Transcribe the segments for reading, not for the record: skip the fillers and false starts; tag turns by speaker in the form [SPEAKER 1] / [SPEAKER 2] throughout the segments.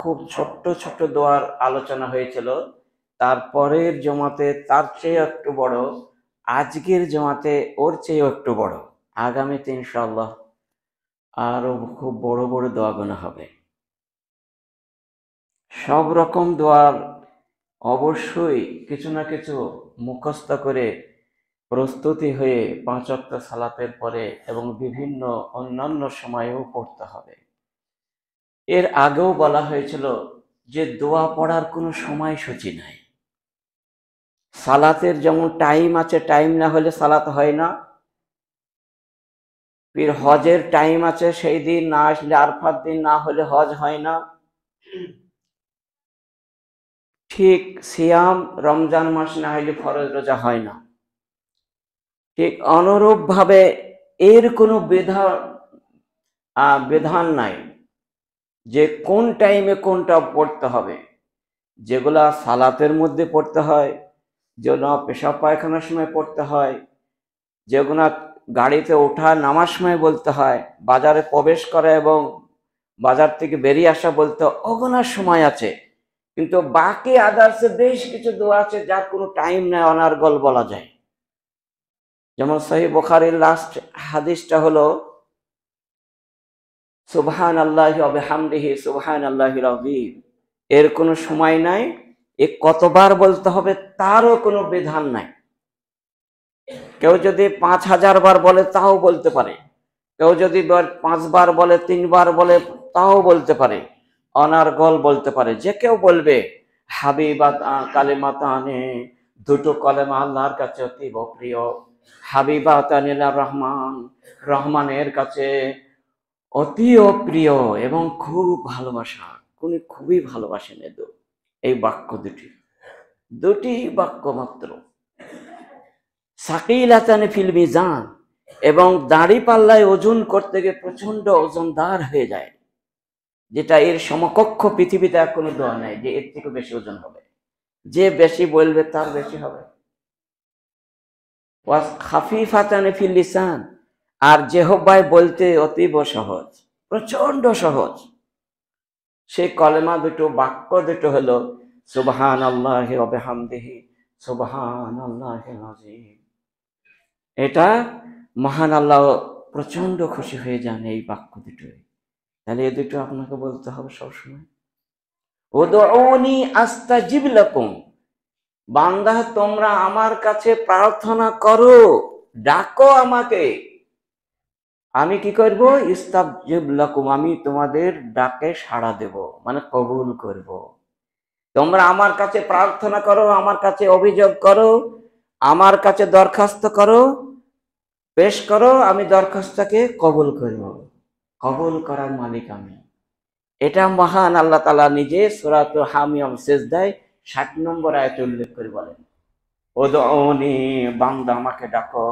[SPEAKER 1] খুব ছোট্ট ছোট্ট দোয়ার আলোচনা হয়েছিল, তারপরের জমাতে তার চেয়ে একটু বড়, আজকের জমাতে ওর চেয়ে একটু বড়, আগামীতে ইনশাআল্লাহ আরো খুব বড় বড় দোয়াগুলো হবে। সব রকম দোয়ার অবশ্যই কিছু না কিছু মুখস্থ করে প্রস্তুতি হয়ে 5 ওয়াক্ত সালাতের পরে এবং বিভিন্ন অন্যান্য সময়েও পড়তে হবে। এর আগেও বলা হয়েছিল যে দোয়া পড়ার কোনো সময়সূচি নাই। সালাতের যেমন টাইম আছে, টাইম না হলে সালাত হয় না। ফির হজের টাইম আছে, সেই দিন না আসলে আরফার দিন না হলে হজ হয় না। ঠিক সিয়াম রমজান মাস না হলে ফরজ রোজা হয় না। ঠিক অনুরূপ ভাবে এর কোনো বিধান নাই যে কোন টাইমে কোনটা পড়তে হবে। যেগুলা সালাতের মধ্যে পড়তে হয়, যেগুলো পেশাব পায়খানার সময় পড়তে হয়, যেগুলো গাড়িতে ওঠা নামার সময় বলতে হয়, বাজারে প্রবেশ করা এবং বাজার থেকে বেরিয়ে আসা বলতে অগণার সময় আছে। কিন্তু বাকি আদার্সে বেশ কিছু দোয়া আছে যার কোনো টাইম নেই, অনার্গল বলা যায়। যেমন সহিহ বুখারীর লাস্ট হাদিসটা হলো সুবহানাল্লাহি ওয়া বিহামদিহি সুবহানাল্লাহিল আযীম। এর কোনো সময় নাই, এ কতবার বলতে হবে তারও কোনো বিধান নাই। কেউ যদি 5000 বার বলে তাও বলতে পারে, কেউ যদি 5 বার বলে, 3 বার বলে তাও বলতে পারে, অনার্গল বলতে পারে। যে কেউ বলবে হাবিবাত কালিমাতানে, দুটো কলেমা আল্লাহর কাছে অতীব প্রিয়, হাবিবাতানিল রহমান, রহমানের কাছে অতি প্রিয় এবং খুব ভালোবাসা, উনি খুবই ভালোবাসেন। এই বাক্য দুটি বাক্য মাত্র। সাকিলাতানি ফিল মিজান, এবং দাড়ি পাল্লায় ওজন করতে গিয়ে প্রচন্ড ওজনদার হয়ে যায়, যেটা এর সমকক্ষ পৃথিবীতে আর কোনো দোয়া নাই যে এর থেকে বেশি ওজন হবে। যে বেশি বলবে তার বেশি হবে। ওয়াস খাফিফাতানি ফিল লিসান, আর জিহ্বায় বলতে অতীব সহজ, প্রচন্ড সহজ। সেই কলেমা দুটো, বাক্য দুটো হলো সুবহানাল্লাহি ওয়া বিহামদিহি সুবহানাল্লাহিল আযীম। এটা মহান আল্লাহ প্রচন্ড খুশি হয়ে যান এই বাক্য দুটোই। তাহলে এই দুটো আপনাকে বলতে হবে সবসময়। উদউনি আস্তাজিব লাকুম, বান্দা তোমরা আমার কাছে প্রার্থনা করো, ডাকো আমাকে, আমি কি করব? ইস্তাজিব লাকুম, আমি তোমাদের ডাকে সাড়া দেব, মানে কবুল করব। তোমরা আমার কাছে প্রার্থনা করো, আমার কাছে অভিযোগ করো, আমার কাছে দরখাস্ত করো, পেশ করো, আমি দরখাস্তকে কবুল করব। কবুল করার মালিক আমি। এটা মহান আল্লাহ তাআলা নিজে সূরাতুল হামিম সিজদায় 60 নম্বর আয়াতে উল্লেখ করে বলেন, উদউনি, বান্দা আমাকে ডাকো,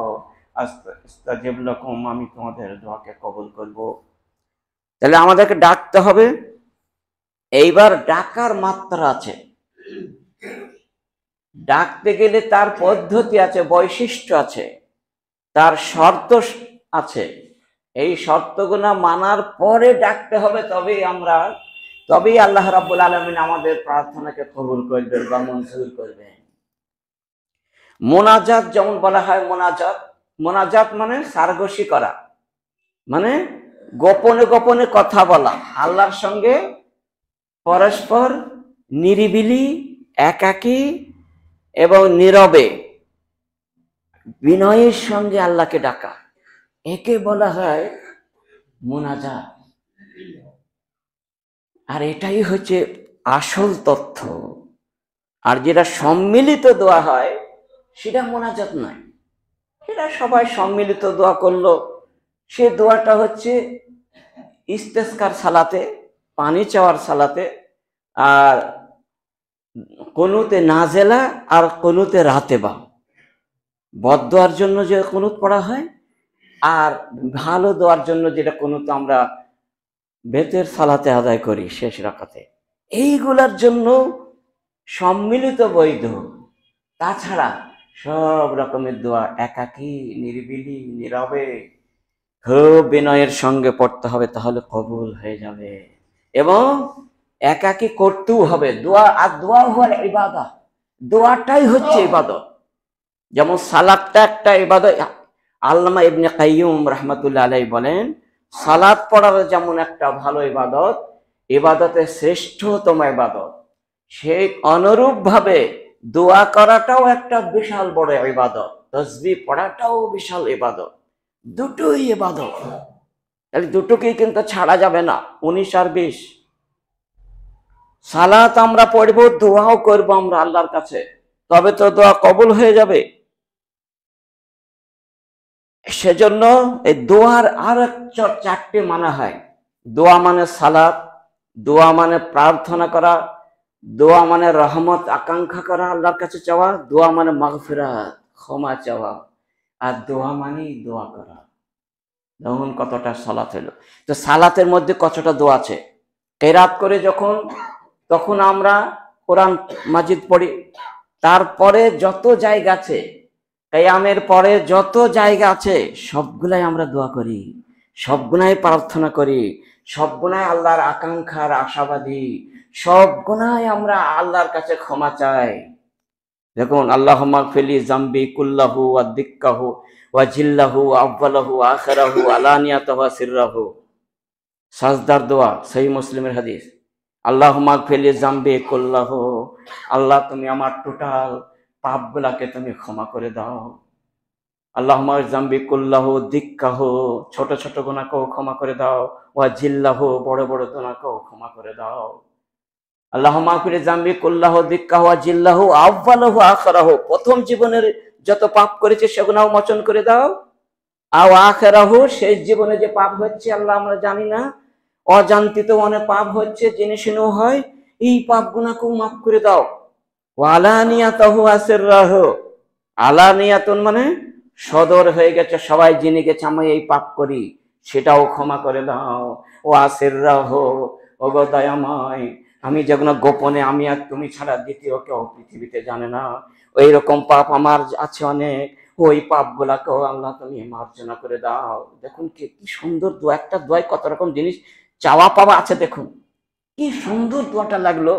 [SPEAKER 1] আস্তাজিব লাকুম, আমি তোমাদের দোয়াকে কবুল করব। তাহলে আমাদেরকে ডাকতে হবে। এইবার ডাকার মাত্রা আছে, ডাকতে গেলে তার পদ্ধতি আছে, বৈশিষ্ট্য আছে, তার শর্ত আছে। এই শর্তগুলো মানার পরে ডাকতে হবে, তবেই আল্লাহ রাব্বুল আলামিন আমাদের প্রার্থনাকে কবুল করবেন বা মঞ্জুর করবেন। মোনাজাত যেমন বলা হয়, মোনাজাত মানে সারগোশি করা, মানে গোপনে গোপনে কথা বলা, আল্লাহর সঙ্গে পরস্পর নিরিবিলি, একাকী এবং নীরবে বিনয়ের সঙ্গে আল্লাহকে ডাকা, একে বলা হয় মোনাজাত। আর এটাই হচ্ছে আসল তথ্য। আর যেটা সম্মিলিত দোয়া হয় সেটা মোনাজাত নয়, সেটা সবাই সম্মিলিত দোয়া করলো, সে দোয়াটা হচ্ছে ইস্তেসকার সালাতে, পানি চাওয়ার সালাতে, আর কুনুতে নাজেলা আর কুনুতে রাতেবা, বদদোয়ার জন্য যে কুনুত পড়া হয়, আর ভালো দোয়ার জন্য যেটা কুনুত আমরা বেতের সালাতে আদায় করি শেষ রাকাতে, এইগুলার জন্য সম্মিলিত বৈধ। তাছাড়া সব রকমের দোয়া একাকী, নিরিবিলি, নীরবে, খুব বিনয়ের সঙ্গে পড়তে হবে, তাহলে কবুল হয়ে যাবে। এবং একাকি করতেও হবে দোয়া, আর দোয়া হওয়ার ইবাদত, দোয়াটাই হচ্ছে ইবাদত। যেমন সালাদটা একটা ইবাদত। আল্লামা ইবনে কাইয়ুম রাহমাতুল্লাহ আলাইহি বলেন, সালাত পড়ার যেমন একটা ভালো ইবাদত, ইবাদতের শ্রেষ্ঠতম ইবাদত, সেই অনুরূপ ভাবে দোয়া করাটাও একটা বিশাল বড় ইবাদত, তাসবিহ পড়াটাও বিশাল ইবাদত, দুটোই ইবাদত। তাহলে দুটোকেই কিন্তু ছাড়া যাবে না, 19 আর 20। সালাত আমরা পড়বো, দোয়াও করবো আমরা আল্লাহর কাছে, তবে তো দোয়া কবুল হয়ে যাবে। সেজন্য এই দোয়ার আর 4টে মানা হয়। দোয়া মানে সালাত, দোয়া মানে প্রার্থনা করা, দোয়া মানে রহমত আকাঙ্ক্ষা করা আল্লাহর কাছে চাওয়া, দোয়া মানে মাগফিরাত ক্ষমা চাওয়া, আর দোয়া মানেই দোয়া করা। দেখুন কতটা সালাত হলো। তো সালাতের মধ্যে কতটা দোয়া আছে। কেরাত করে যখন, তখন আমরা কোরআন মাজিদ পড়ি, তারপরে যত জায়গা আছে, কিয়ামের পরে যত জায়গা আছে, সবগুলাই আমরা দোয়া করি, সবগুলাই প্রার্থনা করি, সবগুলাই আল্লাহর আকাঙ্ক্ষার আশাবাদী, সবগুলাই আমরা আল্লাহর কাছে ক্ষমা চাই। দেখুন, আল্লাহুম্মা গফিরলি যামবি কুল্লাহু ওয়া দিক্কাহু ওয়া জিল্লাহু ওয়া আউয়ালাহু ওয়া আখিরাহু আলানিয়াতাহু ওয়া সিররাহু। সাজদার দোয়া, সহিহ মুসলিমের হাদিস। আল্লাহুম্মা গফিরলি যামবি কুল্লাহু, আল্লাহ তুমি আমার টোটাল পাপগুলাকে তুমি ক্ষমা করে দাও। আল্লাহুম্মা যামবি কুল্লাহু দিক্কাহু, ছোট ছোট গুনাহকেও ক্ষমা করে দাও, ওয়া জিল্লাহু, বড় বড় গুনাহকেও ক্ষমা করে দাও। আল্লাহুম্মা গফির যামবি কুল্লাহু দিক্কাহু ওয়া জিল্লাহু আউয়ালাহু আখিরাহু, প্রথম জীবনের যত পাপ করেছে সেগুলোও মোচন করে দাও, আও আখিরাহু, শেষ জীবনে যে পাপ হচ্ছে আল্লাহ আমরা জানি না, অজান্তিত অনেক পাপ হচ্ছে, জেনে শুনেও হয়, এই পাপগুলোকেও মাফ করে দাও। ওয়া আলানিয়াতাহু ওয়া সিররাহু, আলানিয়াতুন মানে সদর হয়ে গেছে, সবাই জেনে গেছে আমি এই পাপ করি, সেটাও ক্ষমা করে দাও। ওয়া সিররাহু, ওগো দয়াময়, আমি যেগুলো গোপনে আমি আর তুমি ছাড়া দ্বিতীয় কেউ পৃথিবীতে জানে না, ওই রকম পাপ আমার আছে অনেক, ওই পাপ গুলাকেও আল্লাহ তুমি মার্জনা করে দাও। দেখুন কি সুন্দর দোয়া, একটা দোয়ায় কত রকম জিনিস চাওয়া পাওয়া আছে। দেখুন কি সুন্দর দোয়াটা লাগলো।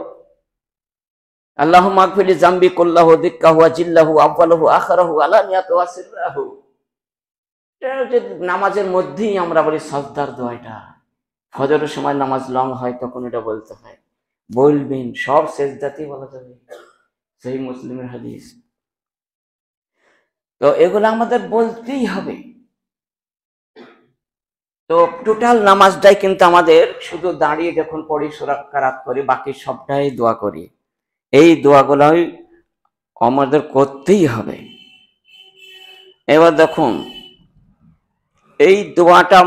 [SPEAKER 1] আল্লাহুম্মা গফিরলি যামবি কুল্লাহু দিক্কাহু ওয়া জিল্লাহু আউয়ালাহু আখিরাহু আলানিয়াতাহু ওয়া সিররাহু। এটা যে নামাজের মধ্যেই আমরা বলি সাজদার দোয়া, এটা ফজরের সময় নামাজ লং হয় তখন এটা বলতে হয়, বলবেন সব সেজদাতেই বলা যাবে, সহিহ মুসলিমের হাদিস। তো এগুলো আমাদের বলতেই হবে। তো টোটাল নামাজটাই কিন্তু আমাদের শুধু দাঁড়িয়ে যখন পড়ি সূরা কারাত করি, বাকি সবটাই দোয়া করি, এই দোয়াগুলোই আমাদের করতেই হবে। এবার দেখুন এই দোয়াটা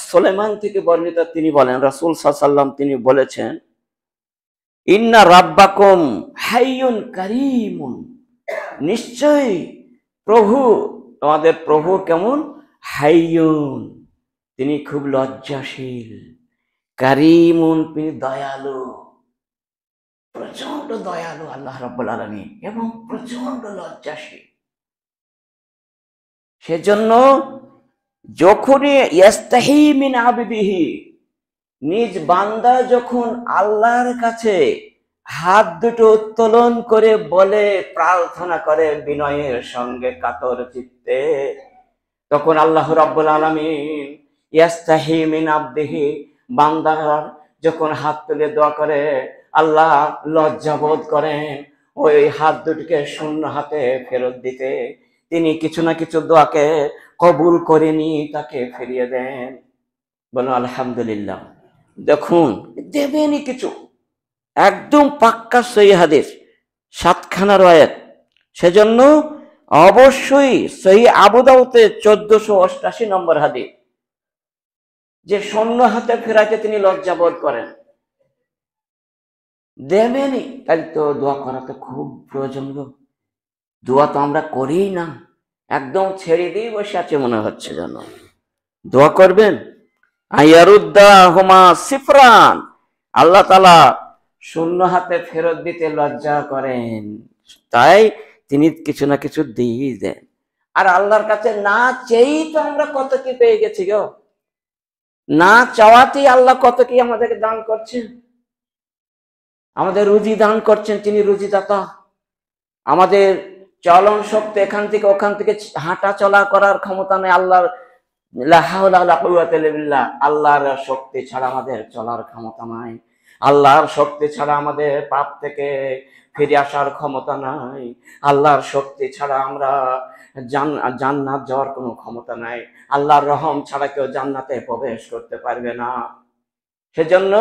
[SPEAKER 1] সুলাইমান থেকে বর্ণিত, তিনি বলেন রাসূল সাল্লাল্লাহু আলাইহি ওয়াসাল্লাম তিনি বলেছেন, ইন্না রাব্বাকুম হাইয়ুন কারীমুন, নিশ্চয়ই প্রভু, তোমাদের প্রভু কেমন, হাইয়ুন, তিনি খুব লজ্জাশীল, কারীমুন, তিনি দয়ালু, প্রচন্ড দয়ালু আল্লাহ রাব্বুল আলামিন, এবং প্রচন্ড লজ্জাশীল। সেজন্য যখনই ইয়াস্তাহি মিন আবিদিহি, নিজ বান্দা যখন আল্লাহর কাছে হাত দুটো উত্তোলন করে বলে, প্রার্থনা করে বিনয়ের সঙ্গে কাতর চিত্তে, তখন আল্লাহ রাব্বুল আলামিন ইয়াস্তাহি মিন আবদিহি, বান্দার যখন হাত তুলে দোয়া করে আল্লাহ লজ্জা বোধ করেন ওই হাত দুটিকে শূন্য হাতে ফেরত দিতে। তিনি কিছু না কিছু দোয়াকে কবুল করে নিয়ে তাকে ফিরিয়ে দেন। বলো আলহামদুলিল্লাহ। দেখুন দেবেনই কিছু, একদম পাক্কা সহিহ হাদিস, 7খানা রয়াত। সেজন্য অবশ্যই সহিহ আবু দাউদে 1488 নম্বর হাদিস, যে শূন্য হাতে ফেরাইতে তিনি লজ্জা বোধ করেন, দেবেনই। তাই তো দোয়া করা তো খুব প্রয়োজন গো। দোয়া তো আমরা করি না, একদম ছেড়ে দিয়ে বসে আছে মনে হচ্ছে যেন। দোয়া করবেন, আয়ারুদ্দাহুমা সিফরান, আল্লাহ তাআলা শূন্য হাতে ফেরত দিতে লজ্জা করেন, তাই তিনি কিছু না কিছু দিয়ে দেন। আর আল্লাহর কাছে না চেয়েই তো আমরা কত কি পেয়ে গেছি গো, না চাওয়াতেই আল্লাহ কত কি আমাদেরকে দান করছেন। আমাদের রুজি দান করছেন, তিনি রুজিদাতা। আমাদের চলন শক্তি এখান থেকে ওখান থেকে হাঁটা চলা করার ক্ষমতা নেই আল্লাহর। আল্লাহর শক্তি ছাড়া আমাদের চলার ক্ষমতা নাই। আল্লাহর শক্তি ছাড়া আমাদের পাপ থেকে ফিরে আসার ক্ষমতা নাই। আল্লাহর শক্তি ছাড়া আমরা জান্নাত যাওয়ার কোনো ক্ষমতা নাই। আল্লাহর রহম ছাড়া কেউ জান্নাতে প্রবেশ করতে পারবে না। সেজন্য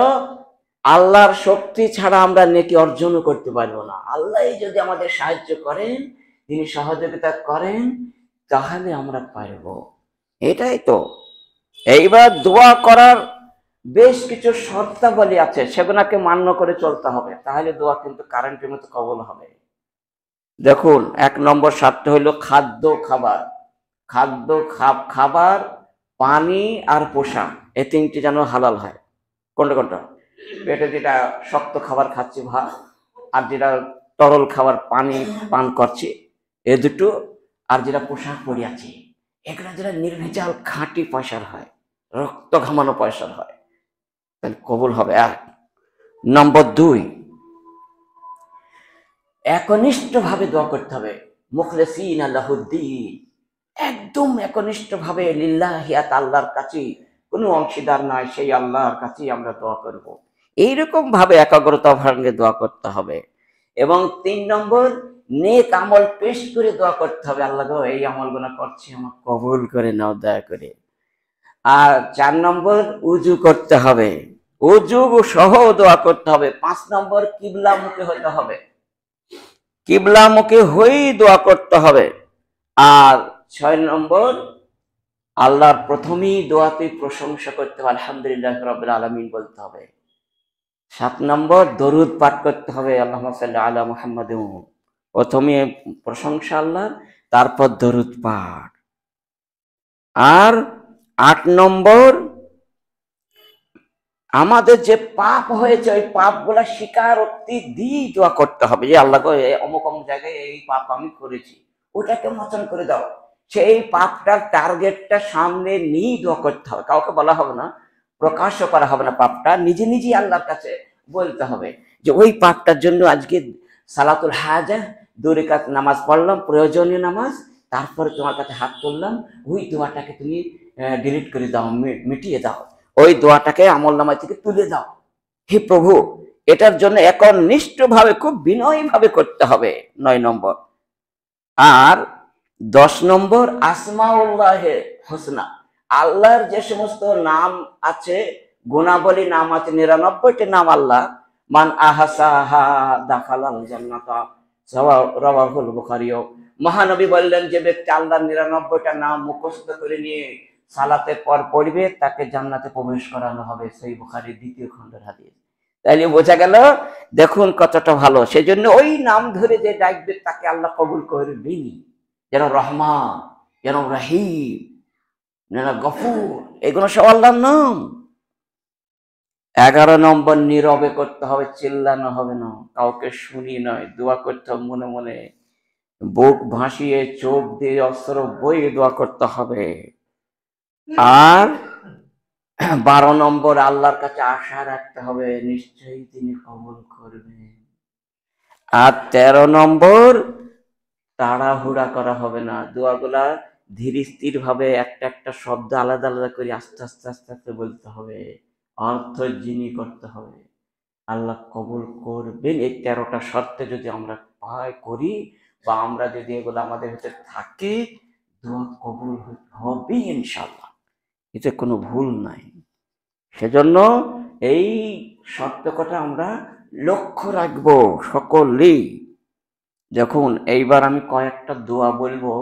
[SPEAKER 1] আল্লাহর শক্তি ছাড়া আমরা নেকি অর্জনও করতে পারবো না। আল্লাহ যদি আমাদের সাহায্য করেন, তিনি সহযোগিতা করেন, তাহলে আমরা পারব। এটাই তো। এইবার দোয়া করার বেশ কিছু শর্তাবলী আছে, সেগুলোকে মান্য করে চলতে হবে, তাহলে দোয়া কিন্তু কারেন্টের মতো কবুল হবে। দেখুন, 1 নম্বর শর্ত হইল খাদ্য খাবার। খাবার, পানি আর পোশাক, এই তিনটি যেন হালাল হয়। কোনটা? পেটে যেটা শক্ত খাবার খাচ্ছি ভাত, আর যেটা তরল খাবার পানি পান করছি, এ দুটো, আর যেটা পোশাক পরিয়াছি, এগুলো যেটা নির্ভেজাল খাঁটি পয়সার হয়, রক্ত ঘামানো পয়সার হয়, তাহলে কবুল হবে। 1 নম্বর 2, একনিষ্ঠ ভাবে দোয়া করতে হবে। মুখলিসিন লাহুদ্দিন, একদম একনিষ্ঠ ভাবে, লিল্লাহিয়াত, আল্লাহর কাছে, কোনো অংশীদার নাই, সেই আল্লাহর কাছেই আমরা দোয়া করব। এইরকম ভাবে একাগ্রতা ভাঙে দোয়া করতে হবে। এবং 3 নম্বর, নেক আমল পেশ করে দোয়া করতে হবে। আল্লাহ গো, এই আমলগুলো করছি, আমার কবুল করে নাও দয়া করে। আর 4 নম্বর, উজু করতে হবে, উজু সহ দোয়া করতে হবে। 5 নম্বর, কিবলামুখী হতে হবে, কিবলামুখী হয়েই দোয়া করতে হবে। আর 6 নম্বর, আল্লাহর প্রথমেই দোয়াতে প্রশংসা করতে হবে, আলহামদুলিল্লাহ রাব্বিল আলামিন বলতে হবে। 7 নম্বর, দরুদ পাঠ করতে হবে, আল্লাহুম্মা সাল্লি আলা মুহাম্মাদ, প্রথমে প্রশংসা আল্লাহর, তারপর দরুদ পাঠ। আর 8 নম্বর, আমাদের যে পাপ হয়েছে ওই পাপগুলা স্বীকারোক্তি দিয়ে দোয়া করতে হবে, যে আল্লাহ গো, অমুক অমুক জায়গায় এই পাপ আমি করেছি, ওটাকে মোচন করে দাও। সেই পাপটার টার্গেটটা সামনে নিয়ে দোয়া করতে হবে, কাউকে বলা হবে না, প্রকাশ্য করা হবে না, পাপটা নিজে নিজেই আল্লাহর কাছে বলতে হবে যে ওই পাপটার জন্য আজকে সালাতুল হাজা 2 রাকাত নামাজ পড়লাম, প্রয়োজনীয় নামাজ, তারপরে তোমার কাছে হাত তুললাম, ওই দোয়াটাকে তুমি ডিলিট করে দাও, মিটিয়ে দাও, ওই দোয়াটাকে আমলনামায় থেকে তুলে দাও, হে প্রভু। এটার জন্য একনিষ্ঠ ভাবে, খুব বিনয়ী ভাবে করতে হবে। 9 নম্বর। আর 10 নম্বর, আসমাউল্লাহে হোসনা, আল্লাহর যে সমস্ত নাম আছে, গুণাবলী নাম আছে, 99টি নাম আল্লাহ, মান আহসাহা দাখালাল জান্নাতা, রাওয়াহুল বুখারী। মহানবী বললেন, যে ব্যক্তি আল্লাহর 99টা নাম মুখস্থ করে নিয়ে সালাতের পর পড়বে, তাকে জান্নাতে প্রবেশ করানো হবে। সহিহ বুখারী 2য় খণ্ডের হাদিস। তাইলে বোঝা গেল, দেখুন কতটা ভালো। সেজন্য ওই নাম ধরে যে ডাকবে, তাকে আল্লাহ কবুল করবেন, যেন রহমান, যেন রহিম, যেন গফুর, এগুলো সব আল্লাহর নাম। 11 নম্বর, নীরবে করতে হবে, চিল্লানো হবে না, কাউকে শুনি নয়, দোয়া করতে হবে মনে মনে, বুক ভাসিয়ে চোখ দিয়ে অস্ত্র বইয়ে দোয়া করতে হবে। আর 12 নম্বর, আল্লাহর কাছে আশা রাখতে হবে, নিশ্চয়ই তিনি কবুল করবেন। আর 13 নম্বর, তাড়াহুড়া করা হবে না, দোয়াগুলা ধীর স্থির ভাবে একটা একটা শব্দ আলাদা আলাদা করে আস্তে আস্তে আস্তে আস্তে বলতে হবে, অর্থহীনই করতে হবে, আল্লাহ কবুল করবেন। এই 13টা শর্তে যদি আমরা করি, বা আমরা যদি এগুলো আমাদের ভিতরে থাকে, দোয়া কবুল হবে ইনশাআল্লাহ, এতে কোনো ভুল নাই। সেজন্য এই শর্ত কটা আমরা লক্ষ্য রাখবো সকলেই। দেখুন, এইবার আমি কয়েকটা দোয়া বলবো,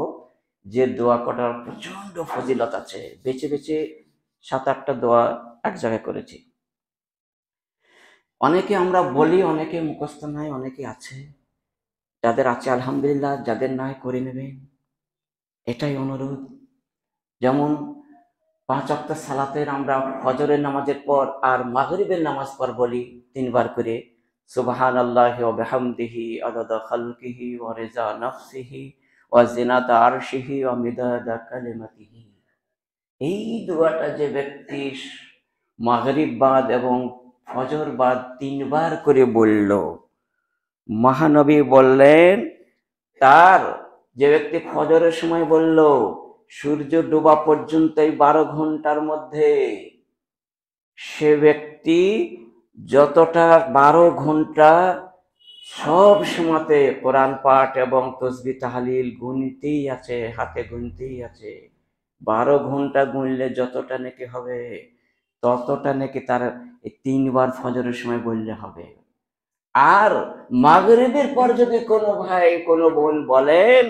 [SPEAKER 1] যে দোয়া কটার প্রচন্ড ফজিলত আছে, বেছে বেছে 7-8টা দোয়া এক জায়গায় করেছি। অনেকে আমরা বলি, অনেকে মুখস্থ নাই, অনেকে আছে, যাদের আছে আলহামদুলিল্লাহ, যাদের নাই করে নেবেন, এটাই অনুরোধ। যেমন 5 ওয়াক্ত সালাতের আমরা ফজরের নামাজের পর আর মাগরিবের নামাজ পর বলি 3 বার করে, সুবহানাল্লাহি ওয়া বিহামদিহি আদাদা খালকিহি ওয়া রিজা নাফসিহি ওয়া জিনাতা আরশিহি ওয়া মিদাদা কালিমাতিহি। এই দোয়াটা যে ব্যক্তি মাগরিব বাদ এবং ফজর বাদ 3 বার করে বলল। মহানবী বললেন, তার যে ব্যক্তি ফজরের সময় বলল সূর্য ডোবা পর্যন্ত এই 12 ঘন্টার মধ্যে, সে ব্যক্তি যতটা 12 ঘন্টা সব সময়তে কোরআন পাঠ এবং তসবিহ তাহলিল গুনতেই আছে, হাতে গুনতেই আছে। 12 ঘন্টা গুনলে যতটা নাকি হবে ততটা নাকি তার এই 3 বার ফজরের সময় বললে হবে। আর মাগরিবের পর যদি কোনো ভাই কোনো বোন বলেন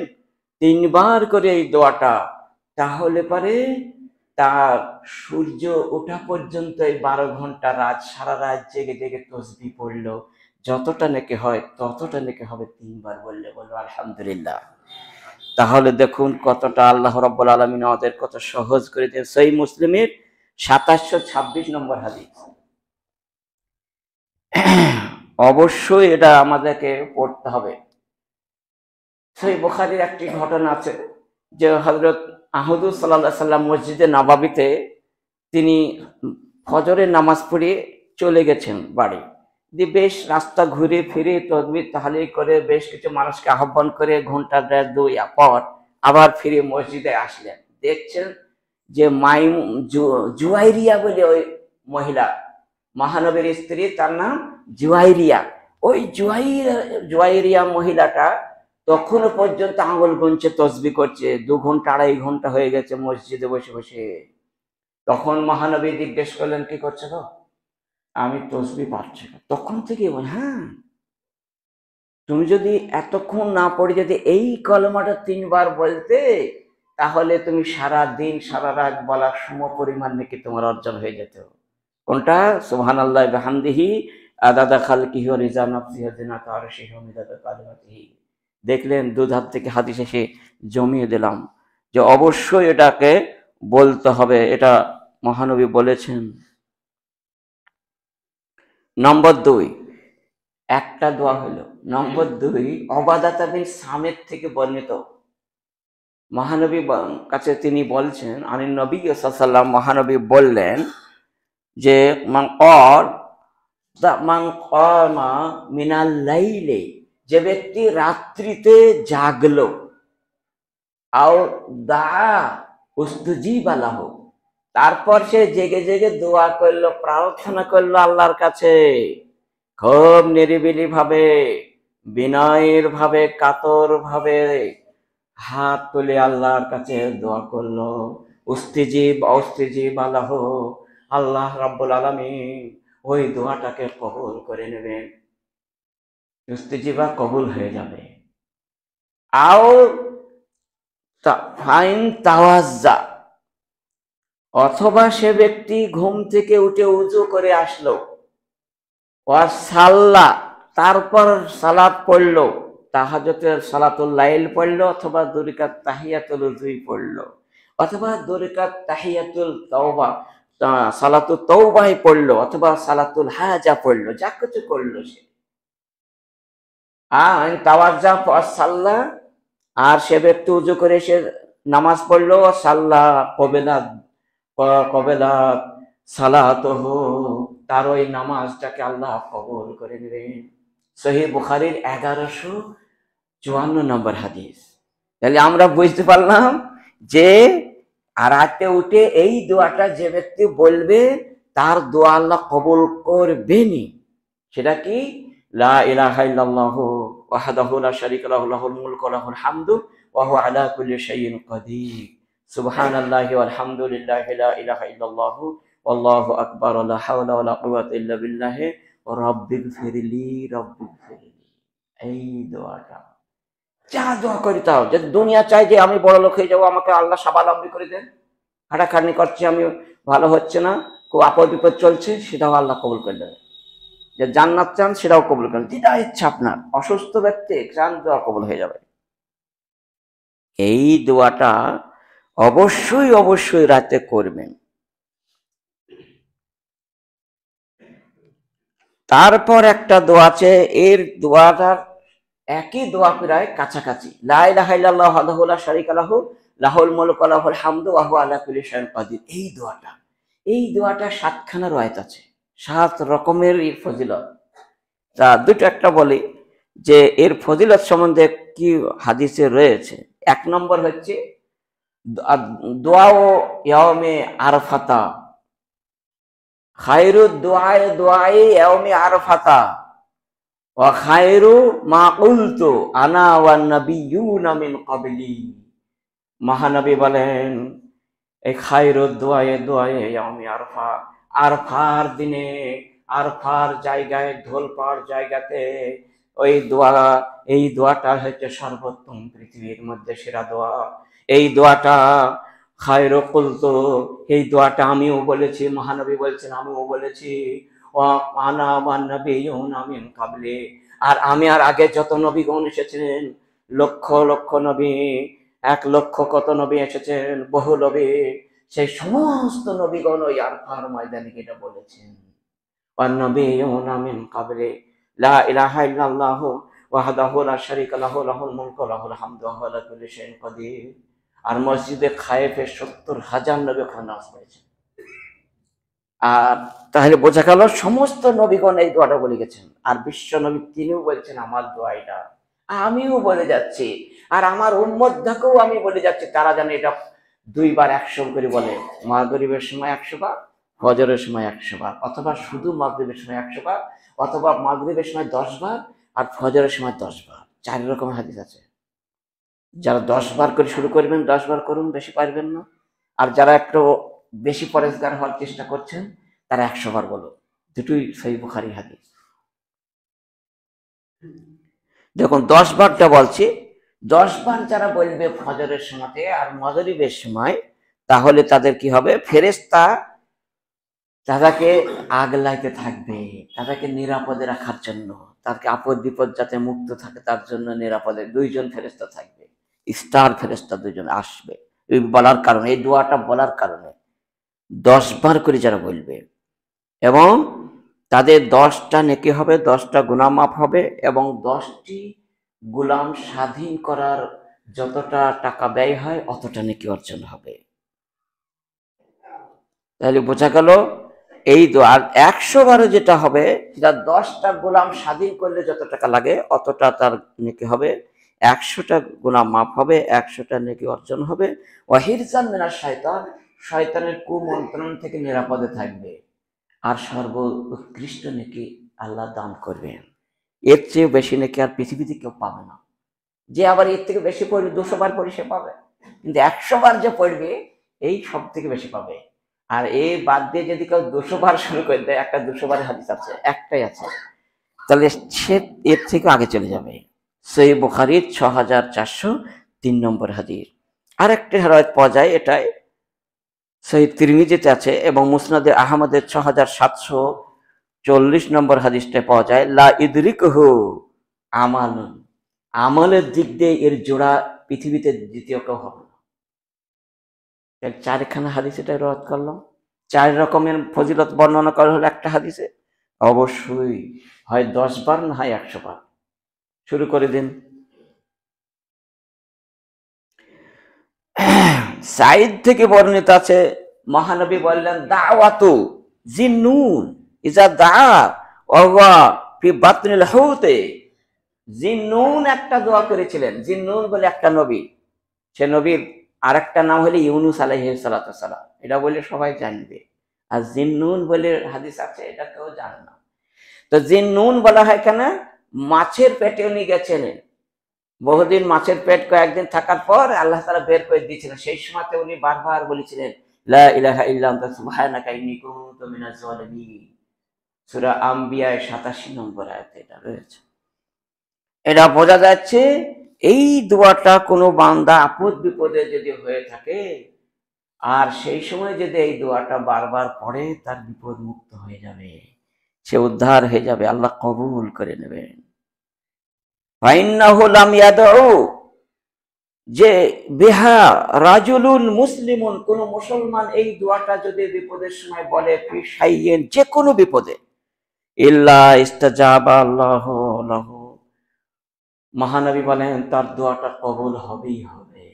[SPEAKER 1] 3 বার করে এই দোয়াটা, তাহলে পারে তার সূর্য ওঠা পর্যন্ত এই 12 ঘন্টা রাত, সারা রাত জেগে জেগে তসবিহ পড়লো, যতটা নাকি হয় ততটা নাকি হবে 3 বার বললে। বলবো আলহামদুলিল্লাহ। তাহলে দেখুন কতটা আল্লাহ রাব্বুল আলামিন আমাদের কত সহজ করে দিয়েছেন। সহিহ মুসলিমের 2726 নম্বর হাদিস। অবশ্যই এটা আমাদেরকে পড়তে হবে। সহিহ বুখারীর একটি ঘটনা আছে যে হযরত হুজুর সাল্লাল্লাহু আলাইহি সাল্লাম মসজিদে নববীতে তিনি ফজরের নামাজ পড়ে চলে গেছেন বাড়ি। দিয়ে বেশ রাস্তা ঘুরে ফিরে তসবিহ তাহলিল করে বেশ কিছু মানুষকে আহ্বান করে ঘন্টা 1.5-2 পর আবার ফিরে মসজিদে আসলেন। দেখছেন যে জুয়াইরিয়া বলে ওই মহিলা, মহানবীর স্ত্রী, তার নাম জুয়াইরিয়া। ওই জুয়াইরিয়া মহিলাটা তখনও পর্যন্ত আঙুল গুনছে, তসবিহ করছে। 2 ঘন্টা 2.5 ঘন্টা হয়ে গেছে মসজিদে বসে বসে। তখন মহানবী জিজ্ঞেস করলেন, কি করছে গো? আমি তসবিহ পাচ্ছি। তখন থেকে বল, হ্যাঁ, তুমি যদি এতক্ষণ না পড়ে যদি এই কলমাটা 3 বার বলতে, তাহলে তুমি সারা দিন সারা রাত বলার সম পরিমাণ নাকি তোমার অর্জন হয়ে যেত। কোনটা? সুবহানাল্লাহি ওয়া বিহামদিহি আদাদা খালকিহি ওয়া রিজা নাফসিহি ওয়া জিনাতা আরশিহি ওয়া মিদাদা কালিমাতিহি। দেখলেন, দুধার থেকে হাদিস এসে জমিয়ে দিলাম যে অবশ্যই এটাকে বলতে হবে। এটা মহানবী বলেছেন। নম্বর 2, একটা দোয়া হলো। নম্বর 2, উবাদাতা বিন সামিত থেকে বর্ণিত, মহানবী কাছে তিনি বলছেন, আনিন নবী সাল্লাল্লাহু আলাইহি ওয়াসাল্লাম, মহানবী বললেন যে মান কামা মিনাল লাইলি, যে ব্যক্তি রাত্রিতে জাগলো, আও দা উস্তুজিবা লাহু, তারপর সে জেগে জেগে দোয়া করলো, প্রার্থনা করলো আল্লাহর কাছে, খুব নিরিবিলি ভাবে, বিনয়ের ভাবে, কাতর ভাবে হাত তুলে আল্লাহর কাছে দোয়া করলো, উস্তিজিব আলাহু, আল্লাহ রাব্বুল আলামিন ওই দোয়াটাকে কবুল করে নেবেন, উস্তিজিবা কবুল হয়ে যাবে। আও ফাইন তাওয়াজ্জা, অথবা সে ব্যক্তি ঘুম থেকে উঠে উযু করে আসলো, ওয়া সাল্লা, তারপর সালাত পড়লো, তাহাজ্জুদের সালাতুল লাইল পড়লো, অথবা 2 রাকাত তাহিয়াতুল উযুই পড়লো, অথবা 2 রাকাত তাহিয়াতুল তাওবা সালাতুত তাওবাহ পড়লো, অথবা সালাতুল হাজা পড়লো, যা কিছু করলো সে। তাওয়াজ্জা সাল্লা, আর সে ব্যক্তি উযু করে সে নামাজ পড়লো, সাল্লা কবেলা সালাতুহু, তার ওই নামাজটাকে আল্লাহ কবুল করে নেবেন। সহিহ বুখারীর 1154 নম্বর হাদিস। তাহলে আমরা বুঝতে পারলাম যে রাতে উঠে এই দোয়াটা যে ব্যক্তি বলবে তার দোয়া আল্লাহ কবুল করবেনই। সেটা কি? লা ইলাহা ইল্লাল্লাহু ওয়াহদাহু লা শারীকা লাহু লাহুল মুলকু ওয়া লাহুল হামদু ওয়া হুয়া আলা কুল্লি শাইইন কাদির, সুবহানাল্লাহি ওয়াল হামদুলিল্লাহি লা ইলাহা ইল্লাল্লাহু ওয়াল্লাহু আকবার ওয়া লা হাওলা ওয়া লা কুওয়াতা ইল্লা বিল্লাহি রাব্বিগফিরলি। এই দোয়াটা যা দোয়া করি তাও, যদি দুনিয়া চাই যে আমি বড় লোক হয়ে যাবো, আমাকে আল্লাহ স্বাবলম্বী করে দেন, খাটাখাটনি করছি, আমি ভালো হচ্ছে না, খুব আপদ বিপদ চলছে, সেটাও আল্লাহ কবুল করে দেবে। যে জান্নাত চান সেটাও কবুল করেন, যেটা ইচ্ছা আপনার, অসুস্থ ব্যক্তি চান, দোয়া কবুল হয়ে যাবে। এই দোয়াটা অবশ্যই অবশ্যই রাতে করবেন। তারপর একটা দোয়া আছে, এর দোয়াটার একই দোয়া প্রায় কাছাকাছি, লা ইলাহা ইল্লাল্লাহু ওয়াহদাহু লা শারীকা লাহু লাহুল মুলকু ওয়া লাহুল হামদু ওয়া হুয়া আলা কুল্লি শাইইন কাদির। এই দোয়াটা 7খানা রয়াত আছে। 7 রকমের ফজিলত। তা দুটো একটা বলি যে এর ফজিলত সম্বন্ধে কি হাদিসে রয়েছে। 1 নম্বর হচ্ছে দোয়া ও ইয়াউমে আরফাতা, খায়রু দোয়ায়ে ইয়াউমে আরফাতা ওয়া খায়রু মা কুলতু আনা ওয়ান নাবিয়্যুনা মিন ক্বাবলি। মহানবী বলেন এই খায়রুদ দোয়ায়ে ইয়াউমে আরফা, আরফার দিনে, আরফার জায়গায়, ঢোলপাড় জায়গাতে ওই দোয়া, এই দোয়াটা হচ্ছে সর্বোত্তম, পৃথিবীর মধ্যে সেরা দোয়া। এই দোয়াটা খায়রু কুলতু, এই দোয়াটা আমিও বলেছি, মহানবী বলছেন আমিও বলেছি, ওয়া আনা ওয়ান নাবিয়্যুনা মিন ক্বাবলি, আর আমি আর আগে যত নবীগণ এসেছিলেন, লক্ষ লক্ষ নবী, 1 লক্ষ কত নবী এসেছেন, বহু নবী, সেই সমস্ত নবীগণ ওই আরফার ময়দানে এটা বলেছেন, ওয়ান নাবিয়্যুনা মিন ক্বাবলি লা ইলাহা ইল্লাল্লাহু ওয়াহদাহু লা শারীকা লাহু লাহুল মুলকু ওয়া লাহুল হামদু ওয়া হুয়া আলা কুল্লি শাইইন কাদির। আর মসজিদে খায়েফে 70,000 নবী ওখানে নামাজ পড়েছেন। আর তাহলে বোঝা গেল সমস্ত নবীগণ এই দোয়াটা বলে গেছেন। আর বিশ্ব নবী তিনিও বলছেন আমার দোয়া এটা, আমিও বলে যাচ্ছি, আর আমার উম্মতকেও আমি বলে যাচ্ছি, তারা যেন এটা 2 বার 100 করে বলে। মাগরিবের সময় 100 বার, ফজরের সময় 100 বার, অথবা শুধু মাগরিবের সময় 100 বার, অথবা মাগরিবের সময় 10 বার, আর ফজরের সময় 10 বার। 4 রকমের হাদিস আছে। যারা 10 বার করে শুরু করবেন 10 বার করুন, বেশি পারবেন না। আর যারা একটু বেশি পরেজগার হওয়ার চেষ্টা করছেন তারা 100 বার বলো। দুটোই সহিহ বুখারী হাদিস। দেখুন 10 বারটা বলছি, 10 বার যারা বলবে ফজরের সময়তে আর মাগরিবের সময়, তাহলে তাদের কি হবে, ফেরেশতা তাদেরকে আগলাইতে থাকবে, তাদেরকে নিরাপদে রাখার জন্য, তাদেরকে আপদ বিপদ যাতে মুক্ত থাকে তার জন্য নিরাপদে 2 জন ফেরেশতা থাকবে, স্টার ফেরেশতা 2 জন আসবে। এই বলার কারণে, এই দোয়াটা বলার কারণে 10 বার করে যারা বলবে, এবং তাদের 10টা নেকি হবে, 10টা গুনাহ মাফ হবে, এবং 10টি গোলাম স্বাধীন করার যতটা টাকা ব্যয় হয় অতটা নেকি অর্জন হবে। তাহলে বোঝা গেল এই দোয়া। আর 100 বারে যেটা হবে, সেটা 10টা গোলাম স্বাধীন করলে যত টাকা লাগে অতটা তার নেকি হবে, 100টা গুনাহ মাফ হবে, 100টা নেকি অর্জন হবে। ওয়াহিরজান মিনাশ শায়তান, শয়তানের কুমন্ত্রণ থেকে নিরাপদে থাকবে। আর সর্বোৎকৃষ্ট নেকি আল্লাহ দান করবেন। এর চেয়ে বেশি নেকি আর পৃথিবীতে কেউ পাবে না। যে আবার এর থেকে বেশি পড়বে, 200 বার পড়ে সে পাবে, কিন্তু 100 বার যে পড়বে এই সব থেকে বেশি পাবে। আর এই বাদ দিয়ে যদি কেউ 200 বার শুরু করে দেয়, একটা 200 বারের হাদিস আছে, একটাই আছে, তাহলে সে এর থেকে আগে চলে যাবে। সহিহ বুখারীর 6403 নম্বর হাদিস। আরেকটি হাদিস পাওয়া যায়, এটাই সহিহ তিরমিজিতে আছে, এবং মুসনাদে আহমদের 6740 নম্বর হাদিসটা পাওয়া যায়, লা ইদরিকুহু আমালুন, আমলের দিক দিয়ে এর জোড়া পৃথিবীতে দ্বিতীয় কেউ হবে না। 4খানা হাদিস এটা রদ করলাম, 4 রকমের ফজিলত বর্ণনা করা হলো একটা হাদিসে। অবশ্যই হয় 10 বার, না হয় 100 বার। শুরু করে দিন। সাইদ থেকে বর্ণিত আছে, মহানবী বললেন দাওয়াতু জিন্নুন ইজা দা ওয়া ফি বাতনিল হুতে। জিন্নুন একটা দোয়া করেছিলেন, জিন্নুন বলে একটা নবী, সে নবীর আরেকটা নাম হলো ইউনুস আলাইহিস সালাতু ওয়াস সালাম, এটা বলে সবাই জানবে। আর জিন্নুন বলে হাদিস আছে, এটা কেউ জানে না। তো জিন্নুন বলা হয় কেন, মাছের পেটে উনি গেছিলেন, বহুদিন মাছের পেট, কয়েকদিন থাকার পর আল্লাহ তাআলা বের করে দিয়েছিলেন। সেই সময়তে উনি বারবার বলেছিলেন লা ইলাহা ইল্লা আনতা সুবহানাকা ইন্নী কুনতু মিনাজ জালিমিন। সূরা আম্বিয়া 87 নম্বর আয়াতে এটা রয়েছে। এটা বোঝা যাচ্ছে এই দোয়াটা কোনো বান্দা আপদ বিপদে যদি হয়ে থাকে, আর সেই সময় যদি এই দোয়াটা বারবার পড়ে, তার বিপদ মুক্ত হয়ে যাবে, সে উদ্ধার হয়ে যাবে, আল্লাহ কবুল করে নেবেন। ফাইন্নাহু লাম ইয়াদউ, যে বিহা রাজুলুন মুসলিমুন, কোন মুসলমান এই দোয়াটা যদি বিপদের সময় বলে, ফি শাইইন, যে কোনো বিপদে, ইল্লা ইস্তাজাবা আল্লাহু লাহু, মহানবী বলেন তার দোয়াটা কবুল হবেই হবে।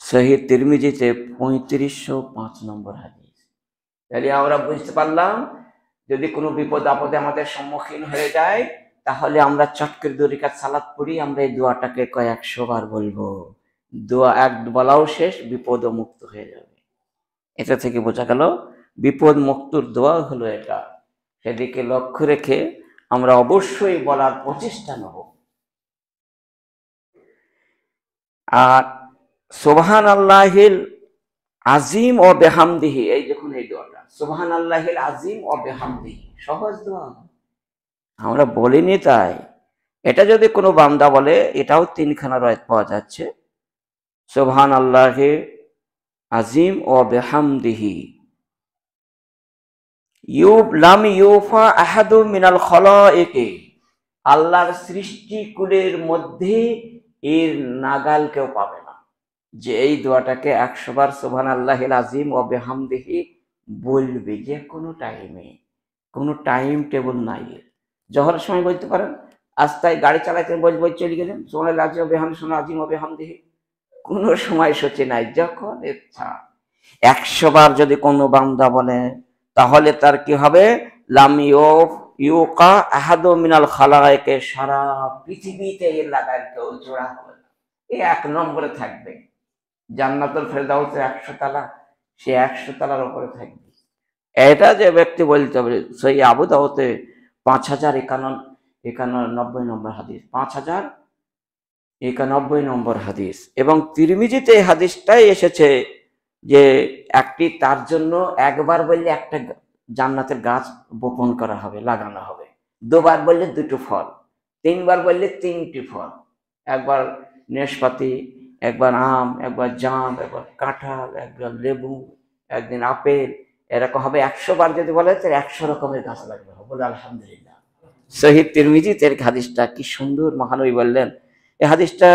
[SPEAKER 1] সহিহ তিরমিজিতে 3505 নম্বর হাদিস। তাহলে আমরা বুঝতে পারলাম যদি কোনো বিপদ আপদে আমাদের সম্মুখীন হয়ে যায়, তাহলে আমরা চট করে 2 রাকাত সালাত পড়ি, আমরা এই দোয়াটাকে কয়েকশো বার বলবো। দোয়া এক বলাও শেষ, বিপদও মুক্ত হয়ে যাবে। এটা থেকে বোঝা গেল বিপদ মুক্তর দোয়া হলো এটা। সেদিকে লক্ষ্য রেখে আমরা অবশ্যই বলার প্রচেষ্টা নেব। আর সুবহান আল্লাহিল আজিম ও বেহামদিহি, এই দেখুন এই দোয়াটা, সুবহান আল্লাহিল আজিম ও বেহামদিহি, সহজ দোয়া, আমরা বলিনি তাই। এটা যদি কোনো বান্দা বলে, এটাও 3খানা রায়াত পাওয়া যাচ্ছে, সুবহান আল্লাহি আজিম ও বেহামদিহি লাম ইউফা আহাদু মিনাল খলাইকি, আল্লাহর সৃষ্টিকুলের মধ্যে এর নাগাল কেউ পাবে না যে এই দোয়াটাকে 100 বার সুবহান আল্লাহিল আজিম ও বিহামদিহি বলবে, যে কোনো টাইমে, কোনো টাইম টেবিল নাই। জোহরের সময় বলতে পারেন, আস্তায় গাড়ি চালাতে বলবো চলে গেলেন সুবহান আল্লাহি আজিম ও বিহামদিহি, আজিম ও বিহামদিহি, কোনো সময় সূচি নাই, যখন ইচ্ছা। 100 বার যদি কোনো বান্দা বলে, তাহলে তার কি হবে, লাম ইউকা আহাদু মিনাল খালায়েকে, সারা পৃথিবীতে এর লাগায় কেউ জোড়া হবে না, এই 1 নম্বরে থাকবে। জান্নাতুল ফেরদাউসে 100 তালা, সে 100 তালার উপরে থাকবে। এটা যে ব্যক্তি বলতে হবে, সেই আবু দাউদে 5091 নম্বর হাদিস, 5091 নম্বর হাদিস, এবং তিরমিজিতে এই হাদিসটাই এসেছে যে একটি তার জন্য একবার বললে একটা জান্নাতের গাছ বপন করা হবে, লাগানো হবে, 2 বার বললে 2টো ফল, 3 বার বললে 3টি ফল, একবার নেশপাতি, একবার আম, একবার জাম, একবার কাঁঠাল, একবার লেবু, একদিন আপেল, এরকম হবে। 100 বার যদি বলে, 100 রকমের গাছ লাগবে, বলে আলহামদুলিল্লাহ। সহিহ তিরমিজিতে এর হাদিসটা কি সুন্দর মহানবী বললেন। এই হাদিসটা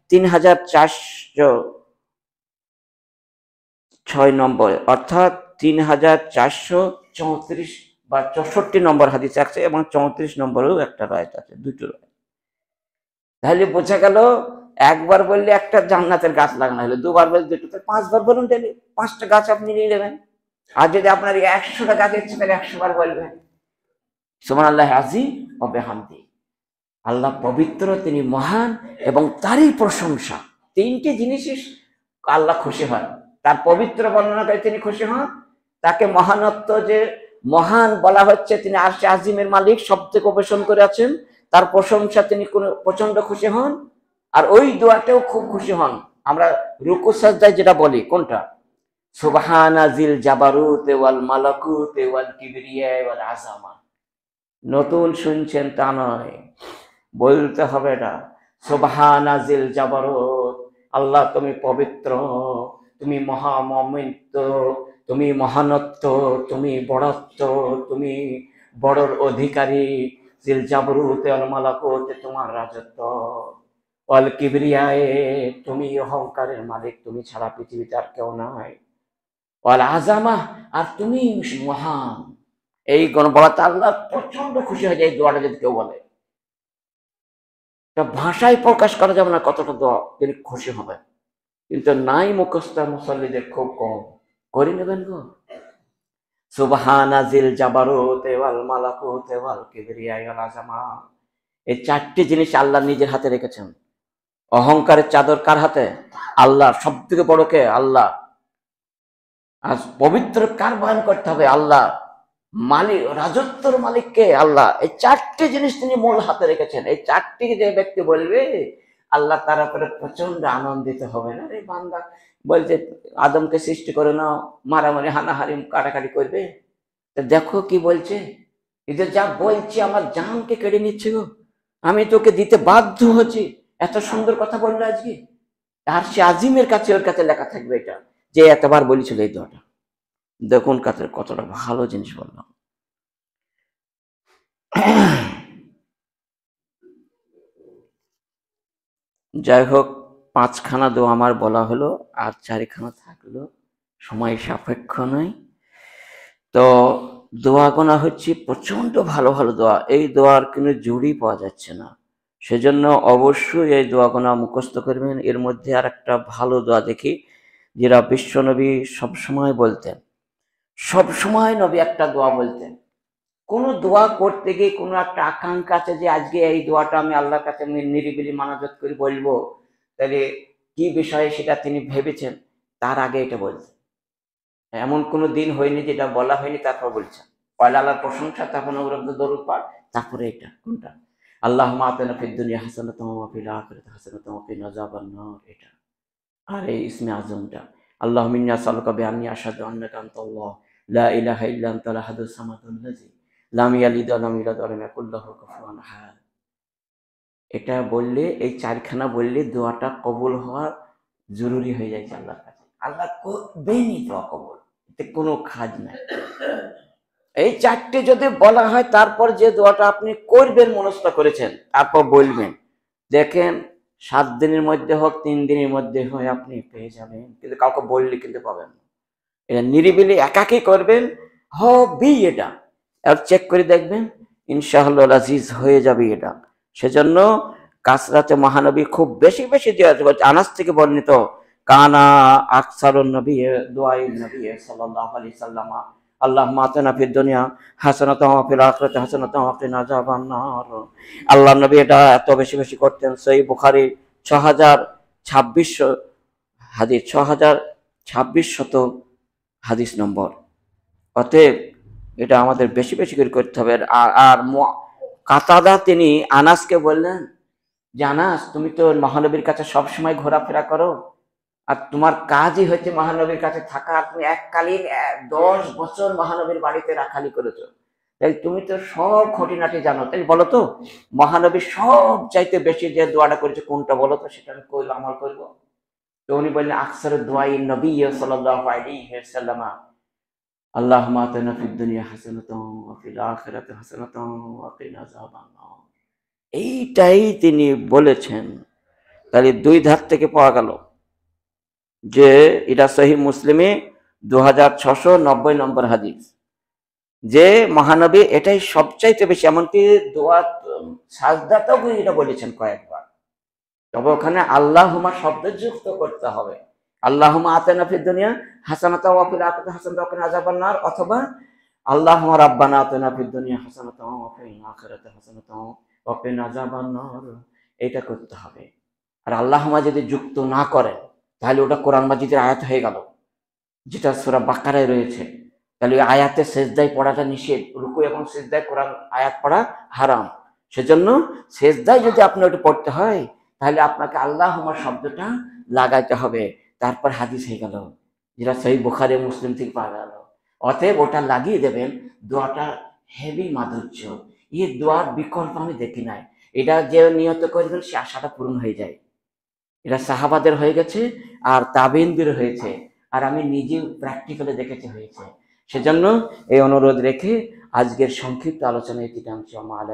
[SPEAKER 1] 3406 নম্বর, অর্থাৎ 3434 বা 64 নম্বর হাদিস আছে, এবং 34 নম্বরেও একটা রায়াত আছে, 2টো রায়াত। তাহলে বোঝা গেল, একবার বললে একটা জান্নাতের গাছ লাগানো হলো, 2 বার বললে 2টো, 5 বার বলুন, তাহলে 5টা গাছ আপনি নিয়ে নেবেন। আর যদি আপনার 100টা গাছ ইচ্ছে, তাহলে 100 বার বলবেন সুবহানাল্লাহি আজিম ও বিহামদিহি, আল্লাহ পবিত্র, তিনি মহান, এবং তারই প্রশংসা। 3টি জিনিসই আল্লাহ খুশি হন, তার পবিত্র বর্ণনা করে তিনি খুশি হন, তাকে মহানত্ব যে মহান বলা হচ্ছে, তিনি আরশে আজিমের মালিক, সব থেকে অবসান করে আছেন, তার প্রশংসা তিনি প্রচন্ড খুশি হন, আর ওই দোয়াতেও খুব খুশি হন। আমরা রুকু সাজদায় যেটা বলি, কোনটা, সুবহানা জিল জাবারুতে ওয়াল মালাকুতে ওয়াল কিবরিয়া ওয়াল আযামা, নতুন শুনছেন তা নয়, বলতে হবে এটা, সুবহানা জিল জাবারুত, আল্লাহ তুমি পবিত্র, তুমি মহামহিত্ব, তুমি মহানত্ব, তুমি বড়ত্ব, তুমি বড়র অধিকারী, জিল জাবরুত ওয়াল মালাকুত, তোমার রাজত্ব, ওয়াল কিবরিয়ায়ে, তুমি অহংকারের মালিক, তুমি ছাড়া পৃথিবীতে আর কেউ নাই, ওয়াল আযামা, আর তুমি মহান। এই বলাতে আল্লাহ প্রচন্ড খুশি হয়ে যায়। এই দোয়াটা যদি কেউ বলে, ভাষায় প্রকাশ করা যাবে না কতটা দোয়া তিনি খুশি হবে, কিন্তু নাই মুখস্থ মুসল্লিদের খুব কম, করে নেবেন গো। সুবহানা জিল জাবারুতে ওয়াল মালাকুতে ওয়াল কিবরিয়া ওয়াল আযামা, এই 4টি জিনিস আল্লাহ নিজের হাতে রেখেছেন। অহংকারের চাদর কার হাতে? আল্লাহ। সবথেকে বড় কে? আল্লাহ। আর পবিত্র কার বয়ান করতে হবে? আল্লাহ। মালিক, রাজত্বর মালিক কে? আল্লাহ। এই 4টি জিনিস তিনি মূল হাতে রেখেছেন। এই 4টি যে ব্যক্তি বলবে, আল্লাহ তার উপরে প্রচন্ড আনন্দিত হবে না। রে বান্দা বলছে আদমকে সৃষ্টি করে নাও, মারামারি হানাহারি কাটাকাটি করবে, দেখো কি বলছে, এদের যা বলছে আমার জানকে কেড়ে নিচ্ছে গো, আমি তোকে দিতে বাধ্য হচ্ছি। এত সুন্দর কথা বললো আজকে, আর সে আজিমের কাছে, ওর কাছে লেখা থাকবে এটা, যে এতবার বলেছিল এই দোয়াটা। দেখুন কতটা ভালো জিনিস বললাম। যাই হোক, 5খানা দোয়া আমার বলা হলো, আর 4খানা থাকলো, সময় সাপেক্ষ নয়। তো দোয়া গোনা হচ্ছে প্রচন্ড ভালো ভালো দোয়া, এই দোয়ার কোনো জুড়ি পাওয়া যাচ্ছে না, সেজন্য অবশ্যই এই দোয়া গোনা মুখস্থ করবেন। এর মধ্যে আর একটা ভালো দোয়া দেখি, যেটা বিশ্বনবী সবসময় বলতেন, সবসময় নবী একটা দোয়া বলতেন, কোনো দোয়া করতে গিয়ে কোনো একটা আকাঙ্ক্ষা আছে যে আজকে এই দোয়াটা আমি আল্লাহর কাছে নিরিবিলি মানাজত করে বলবো, তাহলে কি বিষয়ে সেটা তিনি ভেবেছেন, তার আগে এটা বলছেন। এমন কোনো দিন হয়নি যেটা বলা হয়নি তারপর বলছেন। পয়লা আল্লাহর প্রশংসা, তারপর নবরত্ন দরুদ পাঠ, তারপরে এটা কোনটা, আল্লাহুম্মা আতিনা ফিদ দুনিয়া হাসানাতাও ওয়া ফিল আখিরাতি হাসানাতাও ওয়া কিনা আযাবান নার, এটা। আর এই ইসমে আজমটা, আল্লাহুম্মা ইন্নী আসআলুকা বিআন্নী আশহাদু আন্নাকা আনতাল্লাহ লা ইলাহা ইল্লা আনতাল আহাদুস সামাদুল্লাযী লাম ইয়ালিদ ওয়া লাম ইউলাদ ওয়া লাম ইয়াকুল লাহু কুফুয়ান আহাদ। এটা বললে, এই চারখানা বললে দোয়াটা কবুল হওয়ার জরুরি হয়ে যাচ্ছে আল্লাহর কাছে। আল্লাহ করবেনই দোয়া কবুল, এতে কোনো খাজ নাই। এই চারটে যদি বলা হয়, তারপর যে দোয়াটা আপনি করবেন মনস্থ করেছেন, তারপর বলবেন, দেখেন 7 দিনের মধ্যে হোক 3 দিনের মধ্যে হয় আপনি পেয়ে যাবেন, কিন্তু কাউকে বললে কিন্তু পাবেন না। এটা নিরিবিলি একাকী করবেন, হবেই এটা। আর চেক করে দেখবেন ইনশাআল্লাহ আজিজ হয়ে যাবে এটা। সেজন্য কাসরাতে মহানবী খুব বেশি বেশি দেওয়া। আনাস থেকে বর্ণিত, কানা আকসারুন নবী দুআইন নবী সাল্লাল্লাহু আলাইহি সাল্লাম আল্লাহুম্মা আতিনা ফিদ দুনিয়া হাসানাতাও ওয়া ফিল আখিরাতি হাসানাতাও ওয়া কিনা আযাবান নার। আল্লাহর নবী এটা এত বেশি বেশি করতেন। সহিহ বুখারী ৬০২৬ হাদিস, ৬০২৬ হাদিস নম্বর। অতএব এটা আমাদের বেশি বেশি করে করতে হবে। আর কাতাদা তিনি আনাসকে বললেন যে, আনাস তুমি তো মহানবীর কাছে সবসময় ঘোরাফেরা করো, আর তোমার কাজই হচ্ছে মহানবীর কাছে থাকা, আর তুমি এককালীন 10 বছর মহানবীর বাড়িতে রাখালি করেছো, তাই তুমি তো সব খুঁটিনাটি জানো, তাই বলো তো মহানবী সব চাইতে বেশি যে দোয়াটা করেছে কোনটা বলো তো, সেটা আমি আমল করবো। তো উনি বললেন আকসার দুআইন নবী সাল্লাল্লাহু আলাইহি ওয়াসাল্লাম আল্লাহুম্মা আতিনা ফিদ দুনিয়া হাসানাতাও ওয়া ফিল আখিরাতি হাসানাতাও ওয়া কিনা আযাবান নার। এইটাই তিনি বলেছেন। তাহলে 2 ধার থেকে পাওয়া গেল যে এটা সহিহ মুসলিমে 2690 নম্বর হাদিস, যে মহানবী এটাই সবচাইতে বেশি, এমনকি দোয়া সাজদাতেও এটা বলেছেন কয়েকবার। তবে ওখানে আল্লাহুম্মা শব্দ যুক্ত করতে হবে, আল্লাহুম্মা আতিনা ফিদ দুনিয়া হাসানাতাও ওয়া ফিল আখিরাতি হাসানাতাও ওয়া কিনা আযাবান নার, অথবা আল্লাহুম্মা রাব্বানা আতিনা ফিদ দুনিয়া হাসানাতাও ওয়া ফিল আখিরাতি হাসানাতাও ওয়া কিনা আযাবান নার, এটা করতে হবে। আর আল্লাহুম্মা যদি যুক্ত না করেন, তাহলে ওটা কোরআন মাজিদের আয়াত হয়ে গেল, যেটা সূরা বাকারায় রয়েছে। তাহলে ওই আয়াতে সেজদায় পড়াটা নিষেধ, রুকু এবং সেজদায় কোরআন আয়াত পড়া হারাম। সেজন্য সেজদায় যদি আপনি ওটা পড়তে হয়, তাহলে আপনাকে আল্লাহুম্মা শব্দটা লাগাইতে হবে, তারপর হাদিস হয়ে গেল, যেটা সহিহ বুখারী মুসলিম থেকে পাওয়া গেল। অতএব ওটা লাগিয়ে দেবেন, দোয়াটা হেভি মাধুর্য। এই দোয়ার বিকল্প আমি দেখি নাই। এটা যে নিয়ত করবেন সে আশাটা পূরণ হয়ে যায়। এটা সাহাবাদের হয়ে গেছে, আর তাবেঈনদের হয়েছে, আর আমি নিজেও প্র্যাকটিক্যালি দেখেছি হয়েছে। সেজন্য এই অনুরোধ রেখে আজকের সংক্ষিপ্ত আলোচনা এই 3 অংশ আমার